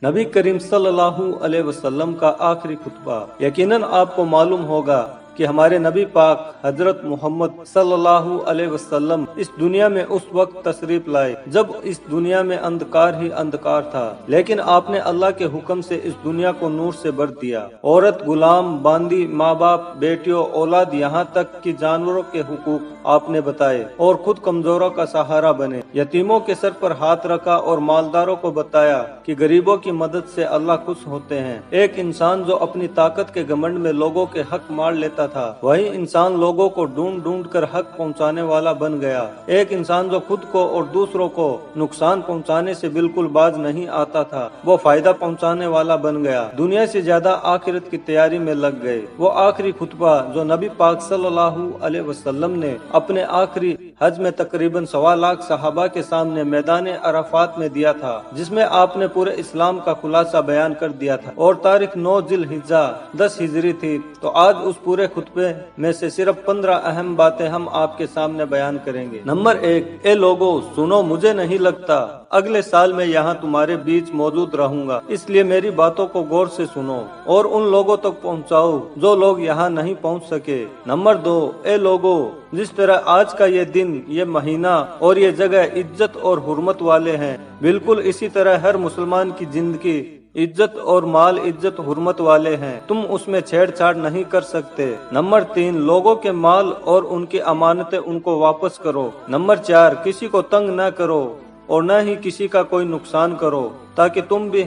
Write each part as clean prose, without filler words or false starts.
نبی کریم صلی اللہ علیہ وسلم کا آخری خطبہ۔ یقیناً آپ کو معلوم ہوگا کہ ہمارے نبی پاک حضرت محمد صلی اللہ علیہ وسلم اس دنیا میں اس وقت تشریف لائے جب اس دنیا میں اندھکار ہی اندھکار تھا، لیکن آپ نے اللہ کے حکم سے اس دنیا کو نور سے بھر دیا۔ عورت، غلام، باندی، ماں باپ، بیٹیوں، اولاد، یہاں تک کہ جانوروں کے حقوق آپ نے بتائے اور خود کمزوروں کا سہارا بنے۔ یتیموں کے سر پر ہاتھ رکھا اور مالداروں کو بتایا کہ غریبوں کی مدد سے اللہ خوش ہوتے ہیں۔ ایک انسان جو اپنی طاقت کے گھمنڈ میں لوگوں کے حق مار لیتا تھا، وہی انسان لوگوں کو ڈھونڈ ڈھونڈ کر حق پہنچانے والا بن گیا۔ ایک انسان جو خود کو اور دوسروں کو نقصان پہنچانے سے بالکل باز نہیں آتا تھا، وہ فائدہ پہنچانے والا بن گیا۔ دنیا سے زیادہ آخرت کی تیاری میں لگ گئے۔ وہ آخری خطبہ جو نبی پاک صلی اللہ علیہ وسلم نے اپنے آخری حج میں تقریباً 1.25 لاکھ صحابہ کے سامنے میدان عرفات میں دیا تھا، جس میں آپ نے پورے اسلام کا خلاصہ بیان کر دیا تھا، اور تاریخ 9 ذی الحجہ 10 ہجری تھی۔ تو آج اس پورے خطبے میں سے صرف 15 اہم باتیں ہم آپ کے سامنے بیان کریں گے۔ نمبر 1، اے لوگو سنو، مجھے نہیں لگتا اگلے سال میں یہاں تمہارے بیچ موجود رہوں گا، اس لیے میری باتوں کو غور سے سنو اور ان لوگوں تک پہنچاؤ جو لوگ یہاں نہیں پہنچ سکے۔ نمبر 2، اے لوگو، جس طرح آج کا یہ دن، یہ مہینہ اور یہ جگہ عزت اور حرمت والے ہیں، بالکل اسی طرح ہر مسلمان کی زندگی عزت اور مال عزت حرمت والے ہیں، تم اس میں چھیڑ چھاڑ نہیں کر سکتے۔ نمبر 3، لوگوں کے مال اور ان کی امانتیں ان کو واپس کرو۔ نمبر 4، کسی کو تنگ نہ کرو اور نہ ہی کسی کا کوئی نقصان کرو تاکہ تم بھی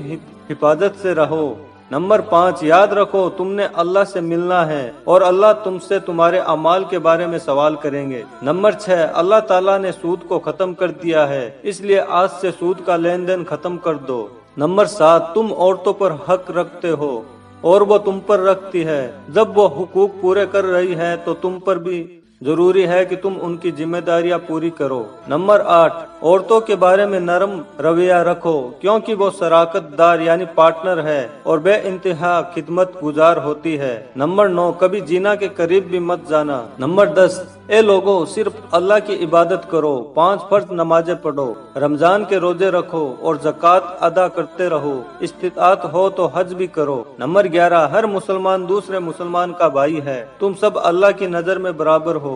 حفاظت سے رہو۔ نمبر 5، یاد رکھو تم نے اللہ سے ملنا ہے اور اللہ تم سے تمہارے اعمال کے بارے میں سوال کریں گے۔ نمبر 6، اللہ تعالیٰ نے سود کو ختم کر دیا ہے، اس لیے آج سے سود کا لین دین ختم کر دو۔ نمبر 7، تم عورتوں پر حق رکھتے ہو اور وہ تم پر رکھتی ہے، جب وہ حقوق پورے کر رہی ہے تو تم پر بھی ضروری ہے کہ تم ان کی ذمہ داریاں پوری کرو۔ نمبر 8، عورتوں کے بارے میں نرم رویہ رکھو کیونکہ وہ شراکت دار یعنی پارٹنر ہے اور بے انتہا خدمت گزار ہوتی ہے۔ نمبر 9، کبھی زنا کے قریب بھی مت جانا۔ نمبر 10، اے لوگو صرف اللہ کی عبادت کرو، 5 فرض نمازیں پڑھو، رمضان کے روزے رکھو اور زکوٰۃ ادا کرتے رہو، استطاعت ہو تو حج بھی کرو۔ نمبر 11، ہر مسلمان دوسرے مسلمان کا بھائی ہے، تم سب اللہ کی نظر میں برابر ہو۔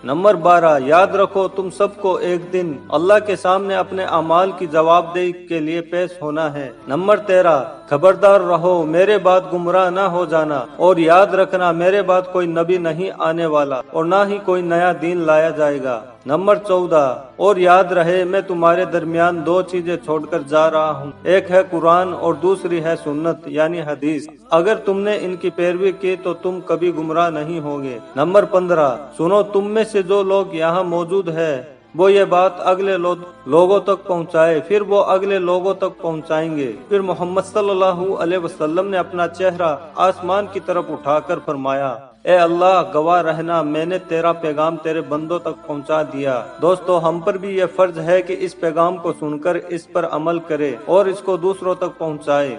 نمبر 12، یاد رکھو تم سب کو ایک دن اللہ کے سامنے اپنے اعمال کی جواب دہی کے لیے پیش ہونا ہے۔ نمبر 13، خبردار رہو میرے بعد گمراہ نہ ہو جانا، اور یاد رکھنا میرے بعد کوئی نبی نہیں آنے والا اور نہ ہی کوئی نیا دین لایا جائے گا۔ نمبر 14، اور یاد رہے میں تمہارے درمیان 2 چیزیں چھوڑ کر جا رہا ہوں، ایک ہے قرآن اور دوسری ہے سنت یعنی حدیث، اگر تم نے ان کی پیروی کی تو تم کبھی گمراہ نہیں ہوگے۔ نمبر 15، سنو تم میں سے جو لوگ یہاں موجود ہے وہ یہ بات اگلے لوگوں تک پہنچائے، پھر وہ اگلے لوگوں تک پہنچائیں گے۔ پھر محمد صلی اللہ علیہ وسلم نے اپنا چہرہ آسمان کی طرف اٹھا کر فرمایا، اے اللہ گواہ رہنا میں نے تیرا پیغام تیرے بندوں تک پہنچا دیا۔ دوستو ہم پر بھی یہ فرض ہے کہ اس پیغام کو سن کر اس پر عمل کرے اور اس کو دوسروں تک پہنچائے۔